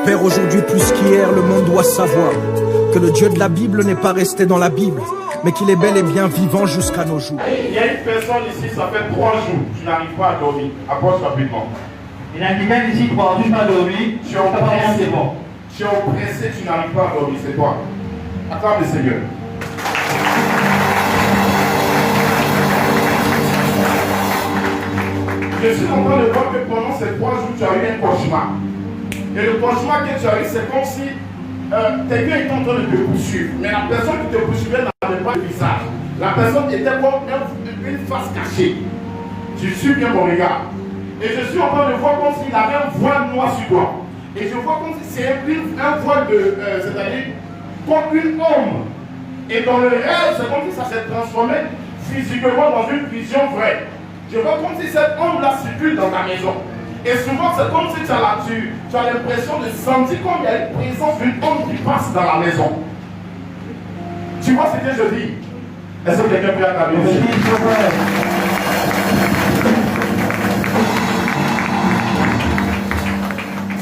Père, aujourd'hui plus qu'hier, le monde doit savoir que le Dieu de la Bible n'est pas resté dans la Bible, mais qu'il est bel et bien vivant jusqu'à nos jours. Il y a une personne ici, ça fait 3 jours, tu n'arrives pas à dormir. Approche rapidement. Il y a quelqu'un ici qui ne juste pas dormir. Tu es oppressé, tu es oppressé, tu n'arrives pas à dormir, c'est toi. Acclame le Seigneur. Je suis en train de voir que pendant ces 3 jours, tu as eu un cauchemar. Et le cauchemar que tu as eu, c'est comme si quelqu'un était en train de te poursuivre. Mais la personne qui te poursuivait n'avait pas de visage. La personne était comme une face cachée. Tu suis bien mon regard. Et je suis en train de voir comme s'il avait un voile noir sur toi. Et je vois comme si c'est un voile de. C'est-à-dire comme une ombre. Et dans le rêve, c'est comme si ça s'est transformé physiquement dans une vision vraie. Je vois comme si cette ombre-là circule dans ta maison. Et souvent, c'est comme si tu as l'impression de sentir comme il y a une présence d'une ombre qui passe dans la maison. Tu vois ce que je dis? Est-ce que quelqu'un peut acclamer?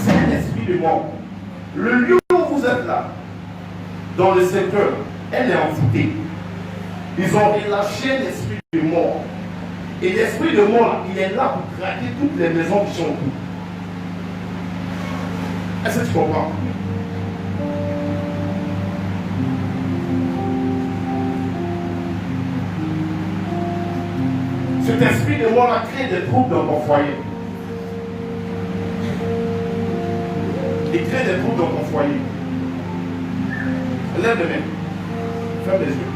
C'est un esprit de mort. Le lieu où vous êtes là, dans le secteur, elle est envoûtée. Ils ont relâché l'esprit de mort. Et l'esprit de mort, il est là pour craquer toutes les maisons qui sont autour. Est-ce que tu comprends? Cet esprit de mort a créé des troubles dans ton foyer. Il crée des troubles dans ton foyer. Lève les mains. Ferme les yeux.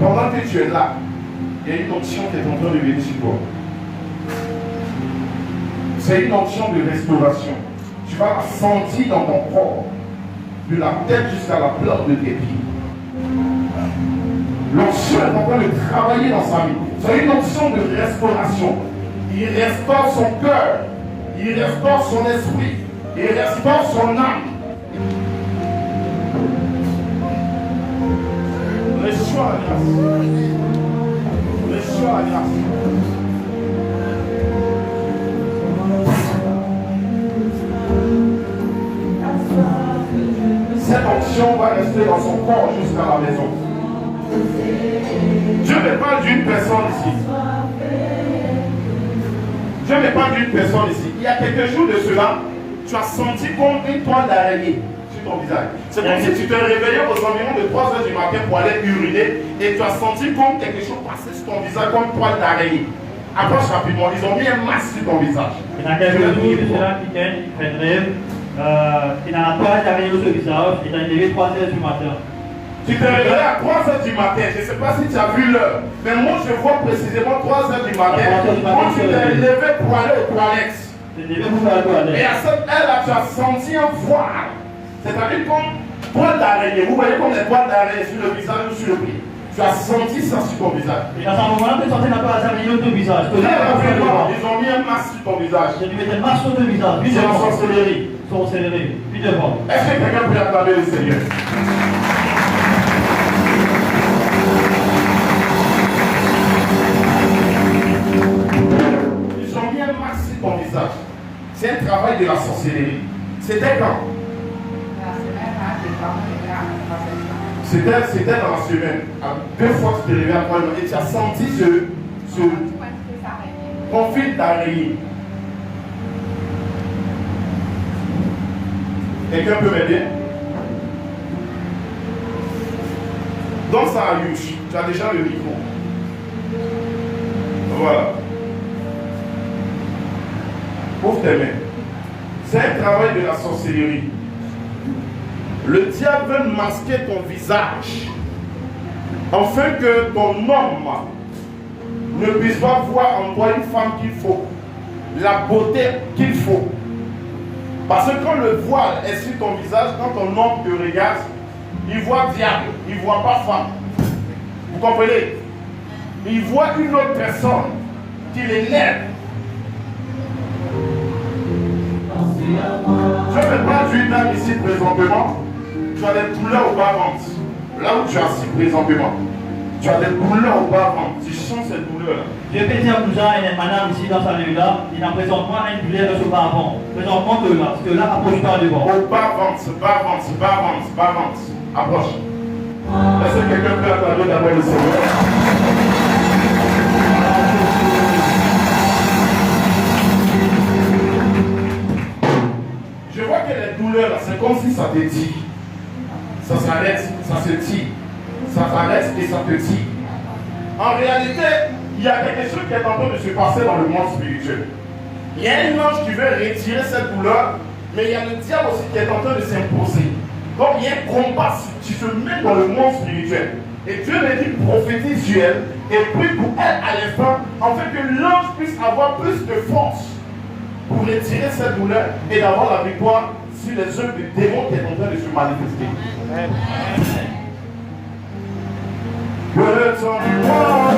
Pendant que tu es là, il y a une onction qui est en train de venir sur toi. C'est une onction de restauration. Tu vas la sentir dans ton corps, de la tête jusqu'à la plante de tes pieds. L'onction est en train de travailler dans sa vie. C'est une onction de restauration. Il restaure son cœur, il restaure son esprit, il restaure son âme. Reçois la grâce. Reçois la grâce. Cette onction va rester dans son corps jusqu'à la maison. Je ne parle d'une personne ici. Je ne parle d'une personne ici. Il y a quelques jours de cela, tu as senti comme une toile d'araignée sur ton visage. C'est comme si tu te réveillais aux environs de 3 heures du matin pour aller uriner et tu as senti comme quelque chose passer sur ton visage comme une toile d'araignée. Approche rapidement, ils ont mis un masque sur ton visage. Il y a quelques jours de cela qui fait rêve, il n'a pas d'araignée sur le visage, il est levé 3 heures du matin. Tu te réveillais à 3 heures du matin, je ne sais pas si tu as vu l'heure, mais moi je vois précisément 3 heures du matin. Quand tu t'es levé pour aller aux toilettes. Et à cette heure-là, tu as senti un voile. C'est-à-dire comme poil d'araignée. Vous voyez comme les poils d'araignée sur le visage ou sur le pied. Tu as senti ça sur ton visage. Et à ce moment-là, tu as senti la poil d'araignée sur ton visage. Ils ont mis un masque sur ton visage. Ils ont mis un masque sur ton visage. C'est la sorcellerie. Sorcellerie. Puis devant. Est-ce que quelqu'un peut acclamer le Seigneur? Ils ont mis un masque sur ton visage. C'est un travail de la sorcellerie. C'était quand? C'était dans la semaine. 2 fois tu te réveilles à 3 heures et tu as senti ce conflit d'araignée. Quelqu'un peut m'aider? Dans ça à Yush, tu as déjà le micro. Voilà. Ouvre tes mains. C'est un travail de la sorcellerie. Le diable veut masquer ton visage afin que ton homme ne puisse pas voir en toi une femme qu'il faut, la beauté qu'il faut. Parce que quand le voile est sur ton visage, quand ton homme te regarde, il voit diable, il ne voit pas femme. Vous comprenez? Il voit une autre personne qui l'énerve. Je ne vais pas d'une dame ici présentement. Tu as des douleurs au bas-ventre, là où tu es assis présentement. Tu as des douleurs au bas-ventre. Tu sens cette douleur-là. Je peux dire que Jean et madame ici dans sa rue-là, il a présentement une douleur de ce bas-ventre. Présentement de là, parce que là, approche-toi devant. Au bas-ventre, bas-ventre, bas-ventre, bas-ventre. Approche. Est-ce que quelqu'un peut acclamer d'abord le Seigneur? Je vois que les douleurs là, c'est comme si ça te tire. Ça s'arrête, ça se tire. Ça s'arrête et ça te tire. En réalité, il y a quelque chose qui est en train de se passer dans le monde spirituel. Il y a un ange qui veut retirer cette douleur, mais il y a le diable aussi qui est en train de s'imposer. Donc il y a un combat, tu te mets dans le monde spirituel. Et Dieu me dit prophétise sur elle et prie pour elle à l'instant, afin que l'ange puisse avoir plus de force pour retirer cette douleur et d'avoir la victoire sur les œuvres du démon qui est en train de se manifester. Amen. Que ton roi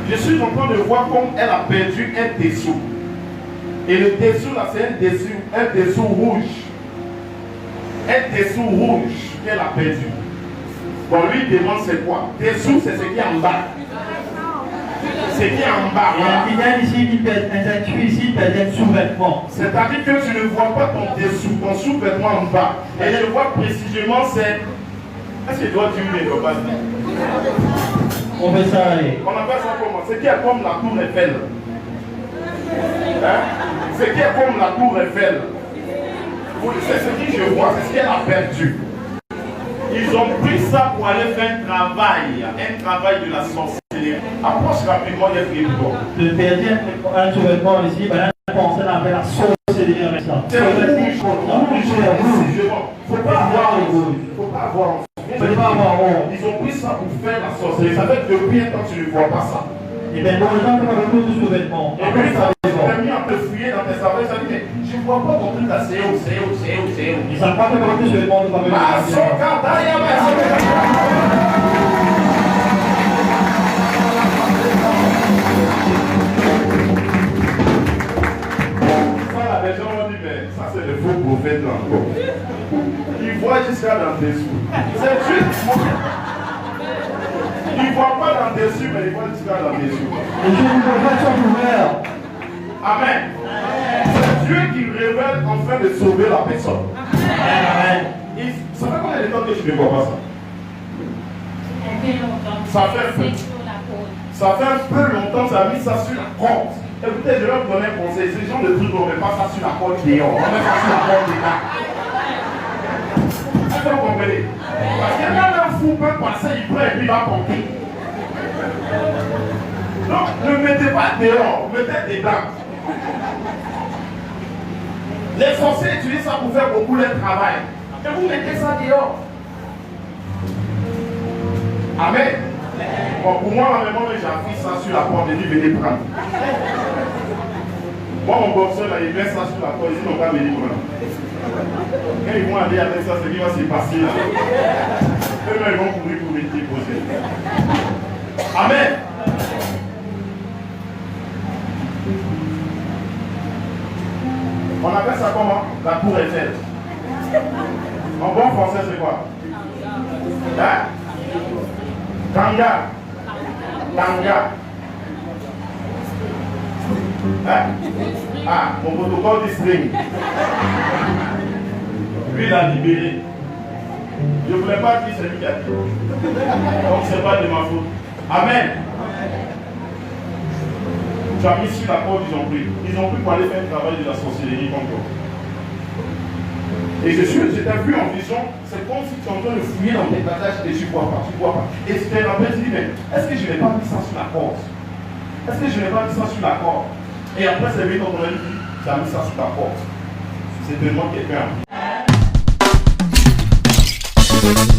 je suis en train de voir comme elle a perdu un dessous. Et le dessous là, c'est un dessous rouge. Un dessous rouge qu'elle a perdu. Bon, lui demande c'est quoi? Dessous, c'est ce qui est en bas. Ce qui est en bas. Il y a ici qui pète un ici, pète un sous-vêtement. C'est-à-dire que tu ne vois pas ton dessous, ton sous-vêtement en bas. Et je vois précisément c'est. Est-ce que tu dois dire les copains? On fait ça aller. On appelle ça comment? C'est qui est comme la tour Eiffel. Hein? C'est qui est comme la tour Eiffel. C'est ce que je vois, c'est ce qu'elle a perdu. Ils ont pris ça pour aller faire un travail de la sorcellerie. Approche rapidement, il y a pris le corps. De perdre un sous-vêtement ici, ben là, on pensait à la sorcellerie avec ça. C'est rouge, faut pas avoir rouge. Faut pas avoir. Ils ont pris ça pour faire la sorcellerie. Ça fait depuis un temps que tu ne vois pas ça. Et bien, les gens qui ont beaucoup de sous-vêtements. Et puis, ça a mis un peu fouiller dans tes cerveaux. Ça dit, mais je ne vois pas ton truc là. C'est où? Ils ne savent pas que beaucoup de sous-vêtements ne peuvent pas venir. Les gens m'ont dit, mais ça c'est le faux prophète là encore. Il voit jusqu'à dans le dessous. C'est juste. Il ne voit pas dans le dessus, mais il voit jusqu'à dans le dessous. Les yeux du prophète sont ouverts. Amen. C'est Dieu qui révèle afin de sauver la personne. Amen. Ça fait combien de temps que je ne vois pas ça? Ça fait un peu. Ça fait un peu longtemps, ça a mis ça sur la corde. Écoutez, je vais vous donner un conseil. Ces gens de trucs, on ne met pas ça sur la corde dehors. On met ça sur la corde dedans. Est-ce que vous comprenez? Parce que là, un fou peut passer, il prend et puis il va compter. Donc, ne mettez pas dehors, mettez dedans. Les Français utilisent ça pour faire beaucoup de travail. Et vous mettez ça dehors. Amen. Bon, pour moi, à un moment, j'ai appris ça sur la porte et dit venez prendre. Moi, mon boxeur, là, il met ça sur la porte, il dit non, pas venir prendre. Quand ils vont aller avec ça, c'est qui va se passer là. Eux-mêmes, ils vont courir pour venir déposer. Amen. On appelle ça comment? La tour Eiffel. En bon français, c'est quoi? Hein? Tanga. Tanga. Hein? Ah, mon protocole dit string. Lui, il a libéré. Je ne voulais pas dire c'est lui qui a dit. Donc, ce n'est pas de ma faute. Amen. Tu as mis sur la corde, ils ont pris. Ils ont pris pour aller faire le travail de la sorcellerie comme toi. Et je t'ai vu en vision, c'est comme si tu es en train de fouiller dans tes bagages et tu ne vois pas. Et je te rappelle, tu dis, mais est-ce que je n'ai pas mis ça sur la corde? Est-ce que je n'ai pas mis ça sur la corde? Et après, c'est lui quand on a dit, tu as mis ça sur la corde. C'est tellement quelqu'un. Thank you.